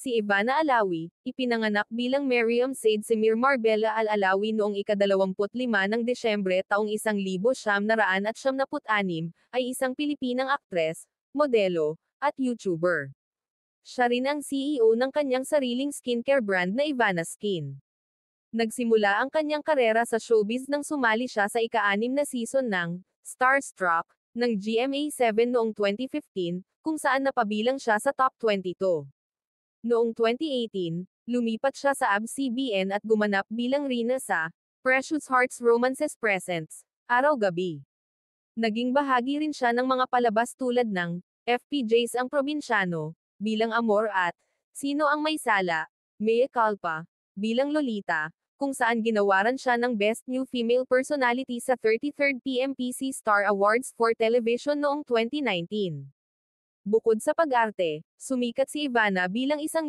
Si Ivana Alawi, ipinanganak bilang Miriam Said Semir Marbella Al-Alawi noong ika-25 ng Desyembre taong 1976, ay isang Pilipinang aktres, modelo, at YouTuber. Siya rin ang CEO ng kanyang sariling skincare brand na Ivana Skin. Nagsimula ang kanyang karera sa showbiz nang sumali siya sa ika-6 na season ng Starstruck ng GMA7 noong 2015, kung saan napabilang siya sa top 22. Noong 2018, lumipat siya sa ABS-CBN at gumanap bilang Rina sa Precious Hearts Romances Presents, Araw-Gabi. Naging bahagi rin siya ng mga palabas tulad ng FPJs ang Probinsyano, bilang Amor at Sino ang May Sala, Mea Culpa, bilang Lolita, kung saan ginawaran siya ng Best New Female Personality sa 33rd PMPC Star Awards for Television noong 2019. Bukod sa pag-arte, sumikat si Ivana bilang isang